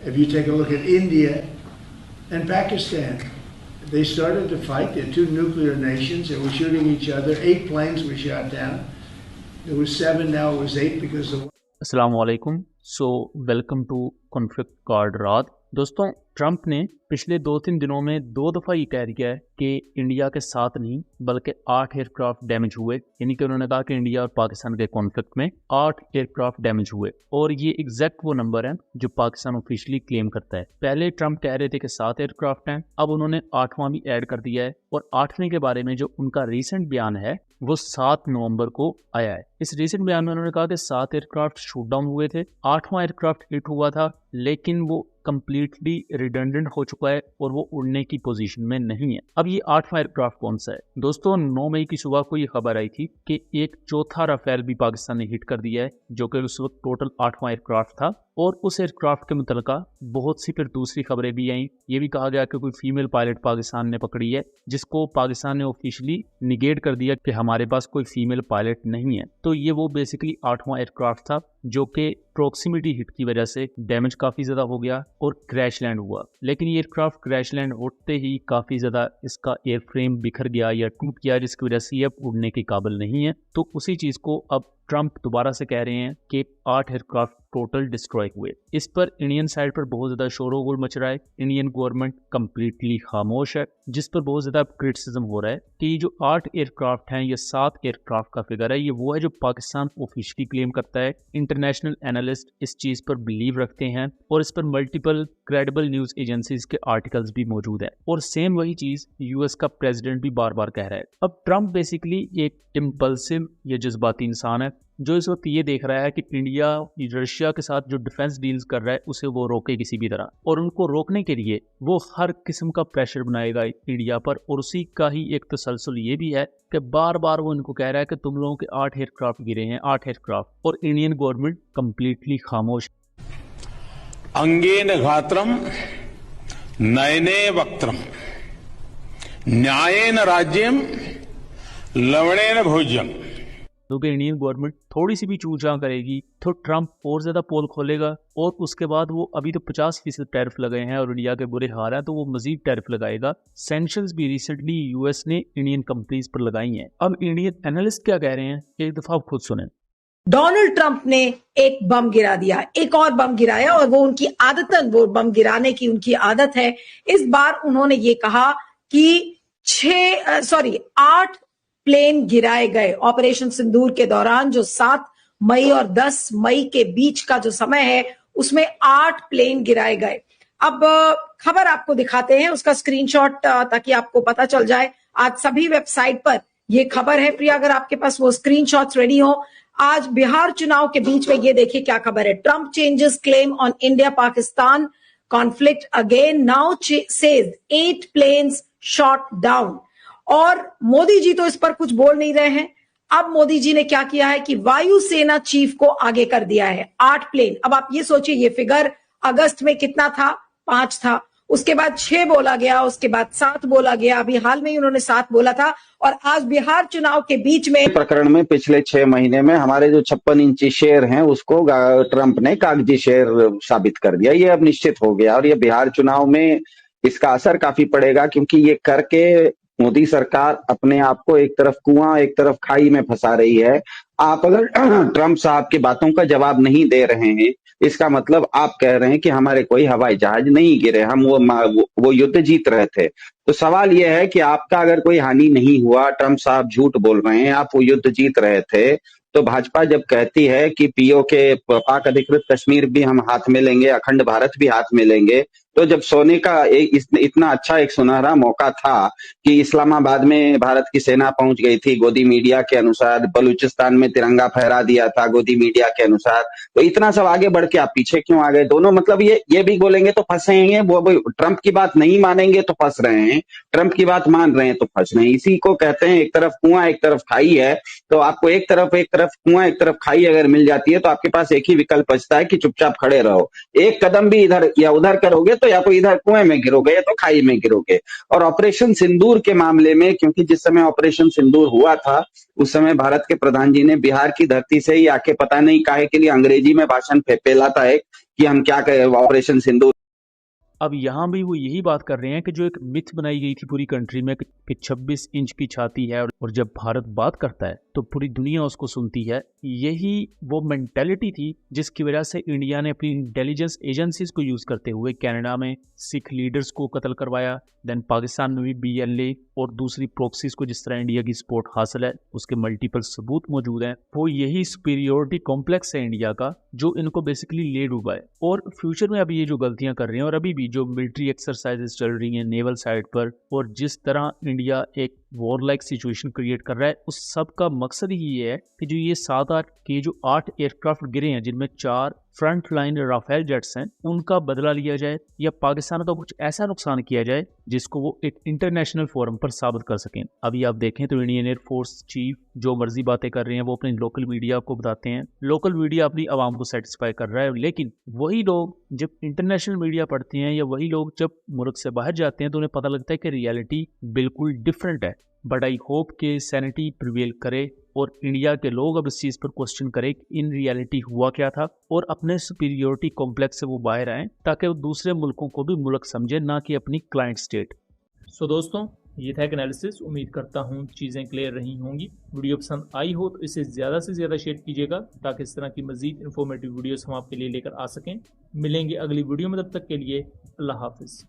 If you take a look at India and Pakistan, they started to fight. They're two nuclear nations. They were shooting each other. 8 planes were shot down. It was 7, now it was 8 because the... अस्सलाम वालेकुम। So welcome to conflict card रात। दोस्तों, Trump ने पिछले 2-3 दिनों में 2 दफ़ा ये कह दिया है कि इंडिया के 7 नहीं बल्कि 8 एयरक्राफ्ट डैमेज हुए। यानी कि उन्होंने कहा कि इंडिया और पाकिस्तान के कॉन्फ्लिक्ट में 8 एयरक्राफ्ट डैमेज हुए और ये एग्जैक्ट वो नंबर है जो पाकिस्तान ऑफिशियली क्लेम करता है। पहले ट्रंप कह रहे थे कि 7 एयरक्राफ्ट हैं, अब उन्होंने 8वां भी ऐड कर दिया है और 8वें के बारे में जो उनका रीसेंट बयान है वो 7 नवंबर को आया है। इस रीसेंट बयान में उन्होंने कहा कि 7 एयरक्राफ्ट शूट डाउन हुए थे, 8वां एयरक्राफ्ट हिट हुआ था लेकिन वो कंप्लीटली रिडंडेंट हो चुका है और वो उड़ने की पोजीशन में नहीं है। अब ये 8वां एयरक्राफ्ट कौन सा है? दोस्तों, 9 मई की सुबह को ये खबर आई थी कि एक चौथा राफेल भी पाकिस्तान ने हिट कर दिया है, जो कि उस वक्त टोटल 8वां एयरक्राफ्ट था। और उस एयरक्राफ्ट के मुतल्लिका बहुत सी फिर दूसरी खबरें भी आई। ये भी कहा गया कि कोई फीमेल पायलट पाकिस्तान ने पकड़ी है, जिसको पाकिस्तान ने ऑफिशियली निगेट कर दिया कि हमारे पास कोई फीमेल पायलट नहीं है। तो ये वो बेसिकली 8वां एयरक्राफ्ट था जो कि प्रॉक्सिमिटी हिट की वजह से डैमेज काफ़ी ज़्यादा हो गया और क्रैश लैंड हुआ। लेकिन ये एयरक्राफ्ट क्रैश लैंड होते ही काफ़ी ज़्यादा इसका एयर फ्रेम बिखर गया या टूट गया, जिसकी वजह से ये अब उड़ने के काबिल नहीं है। तो उसी चीज़ को अब ट्रंप दोबारा से कह रहे हैं कि 8 एयरक्राफ्ट टोटल डिस्ट्रॉय हुए। इस पर इंडियन साइड पर बहुत ज़्यादा शोर-गुल मच रहा है। इंडियन गवर्नमेंट कंप्लीटली खामोश है, जिस पर बहुत ज़्यादा क्रिटिसिज्म हो रहा है कि ये जो 8 एयरक्राफ्ट हैं, ये 7 एयरक्राफ्ट का फिगर है, ये वो है जो पाकिस्तान ऑफिशियली क्लेम करता है। इंटरनेशनल एनालिस्ट इस चीज़ पर बिलीव रखते हैं और इस पर मल्टीपल क्रेडिबल न्यूज़ एजेंसीज के आर्टिकल्स भी मौजूद है और सेम वही चीज़ यूएस का प्रेसिडेंट भी बार बार कह रहा है। अब ट्रंप बेसिकली एक इम्पल्सिव या जज्बाती इंसान है जो इस वक्त ये देख रहा है कि इंडिया रशिया के साथ जो डिफेंस डील्स कर रहा है उसे वो रोके किसी भी तरह, और उनको रोकने के लिए वो हर किस्म का प्रेशर बनाएगा इंडिया पर। और उसी का ही एक तसलसल ये भी है कि बार बार वो इनको कह रहा है कि तुम लोगों के 8 एयरक्राफ्ट गिरे हैं, 8 एयरक्राफ्ट, और इंडियन गवर्नमेंट कंप्लीटली खामोश। अंगेन घात्रम नयने वक्त्रम न्यायेन राज्यम लवणेन भोज्यम। क्योंकि इंडियन गवर्नमेंट थोड़ी सी भी चूक-चाक करेगी तो ट्रंप और ज़्यादा पोल खोलेगा और उसके बाद वो अभी तो 50% टैरिफ लगाए हैं और इंडिया के बुरे हाल हैं, तो वो मजीद टैरिफ लगाएगा। सैंक्शंस भी रिसेंटली यूएस ने इंडियन कंपनीज पर लगाई हैं। अब इंडियन एनालिस्ट क्या कह रहे हैं, एक दफ़ा आप खुद सुने। डोनाल्ड ट्रंप ने एक बम गिरा दिया, एक और बम गिराया, और वो उनकी आदतन, वो बम गिराने की उनकी आदत है। इस बार उन्होंने ये कहा कि 8 प्लेन गिराए गए ऑपरेशन सिंदूर के दौरान। जो 7 मई और 10 मई के बीच का जो समय है उसमें 8 प्लेन गिराए गए। अब खबर आपको दिखाते हैं, उसका स्क्रीनशॉट ताकि आपको पता चल जाए। आज सभी वेबसाइट पर यह खबर है। प्रिया, अगर आपके पास वो स्क्रीनशॉट्स रेडी हो। आज बिहार चुनाव के बीच में ये देखिए क्या खबर है। Trump changes claim on India Pakistan conflict again, now says 8 planes shot down. और मोदी जी तो इस पर कुछ बोल नहीं रहे हैं। अब मोदी जी ने क्या किया है कि वायुसेना चीफ को आगे कर दिया है 8 प्लेन। अब आप ये सोचिए, ये फिगर अगस्त में कितना था? 5 था, उसके बाद 6 बोला गया, उसके बाद 7 बोला गया, अभी हाल में ही उन्होंने 7 बोला था। और आज बिहार चुनाव के बीच में प्रकरण में पिछले 6 महीने में हमारे जो 56 इंची शेर हैं उसको ट्रंप ने कागजी शेर साबित कर दिया। ये अब निश्चित हो गया और ये बिहार चुनाव में इसका असर काफी पड़ेगा, क्योंकि ये करके मोदी सरकार अपने आप को एक तरफ कुआं एक तरफ खाई में फंसा रही है। आप अगर ट्रंप साहब की बातों का जवाब नहीं दे रहे हैं, इसका मतलब आप कह रहे हैं कि हमारे कोई हवाई जहाज नहीं गिरे, हम वो युद्ध जीत रहे थे। तो सवाल यह है कि आपका अगर कोई हानि नहीं हुआ, ट्रंप साहब झूठ बोल रहे हैं, आप वो युद्ध जीत रहे थे, तो भाजपा जब कहती है कि पीओके पाक अधिकृत कश्मीर भी हम हाथ में लेंगे, अखंड भारत भी हाथ में लेंगे, तो जब सोने का इतना अच्छा एक सुनहरा मौका था कि इस्लामाबाद में भारत की सेना पहुंच गई थी, गोदी मीडिया के अनुसार बलूचिस्तान में तिरंगा फहरा दिया था गोदी मीडिया के अनुसार, तो इतना सब आगे बढ़ के आप पीछे क्यों आ गए? दोनों मतलब ये भी बोलेंगे तो फंसेंगे, वो ट्रंप की बात नहीं मानेंगे तो फंस रहे हैं, ट्रंप की बात मान रहे हैं तो फंस रहे हैं। इसी को कहते हैं एक तरफ कुआं एक तरफ खाई है। तो आपको एक तरफ कुआं एक तरफ खाई अगर मिल जाती है तो आपके पास एक ही विकल्प बचता है कि चुपचाप खड़े रहो। एक कदम भी इधर या उधर करोगे तो या तो इधर कुएं में गिरोगे या तो खाई में गिरोगे। और ऑपरेशन सिंदूर के मामले में, क्योंकि जिस समय ऑपरेशन सिंदूर हुआ था उस समय भारत के प्रधान जी ने बिहार की धरती से ही आके पता नहीं काहे के लिए अंग्रेजी में भाषण फेला था कि हम क्या कहें ऑपरेशन सिंदूर। अब यहाँ भी वो यही बात कर रहे हैं कि जो एक मिथ बनाई गई थी पूरी कंट्री में कि 26 इंच की छाती है और जब भारत बात करता है तो पूरी दुनिया उसको सुनती है, यही वो मेंटेलिटी थी जिसकी वजह से इंडिया ने अपनी इंटेलिजेंस एजेंसीज को यूज करते हुए कनाडा में सिख लीडर्स को कत्ल करवाया, देन पाकिस्तान में भी BLA और दूसरी प्रॉक्सीज को जिस तरह इंडिया की सपोर्ट हासिल है उसके मल्टीपल सबूत मौजूद हैं। वो यही सुपीरियोरिटी कॉम्प्लेक्स है इंडिया का जो इनको बेसिकली ले डूबा है। और फ्यूचर में अभी ये जो गलतियां कर रहे हैं और अभी भी जो मिलिट्री एक्सरसाइजेस चल रही हैं नेवल साइड पर और जिस तरह इंडिया एक वॉर लाइक सिचुएशन क्रिएट कर रहा है, उस सब का मकसद ही ये है कि जो ये 7-8 के जो 8 एयरक्राफ्ट गिरे हैं जिनमें 4 फ्रंट लाइन राफेल जेट्स हैं उनका बदला लिया जाए या पाकिस्तान का कुछ ऐसा नुकसान किया जाए जिसको वो एक इंटरनेशनल फोरम पर साबित कर सकें। अभी आप देखें तो इंडियन एयरफोर्स चीफ जो मर्जी बातें कर रहे हैं वो अपने लोकल मीडिया को बताते हैं, लोकल मीडिया अपनी आवाम को सेटिस्फाई कर रहा है, लेकिन वही लोग जब इंटरनेशनल मीडिया पढ़ते हैं या वही लोग जब मुल्क से बाहर जाते हैं तो उन्हें पता लगता है कि रियलिटी बिल्कुल डिफरेंट है। बट आई होप कि सैनिटी प्रिवेल करे और इंडिया के लोग अब इस चीज़ पर क्वेश्चन करें कि इन रियलिटी हुआ क्या था और अपने सुपीरियोरिटी कॉम्प्लेक्स से वो बाहर आएँ ताकि वो दूसरे मुल्कों को भी मुल्क समझे, ना कि अपनी क्लाइंट स्टेट। सो दोस्तों, ये था एक एनालिसिस। उम्मीद करता हूँ चीज़ें क्लियर रही होंगी। वीडियो पसंद आई हो तो इसे ज़्यादा से ज़्यादा शेयर कीजिएगा ताकि इस तरह की मज़ीद इन्फॉर्मेटिव वीडियोस हम आपके लिए लेकर आ सकें। मिलेंगे अगली वीडियो में, तब तक के लिए अल्लाह हाफिज़।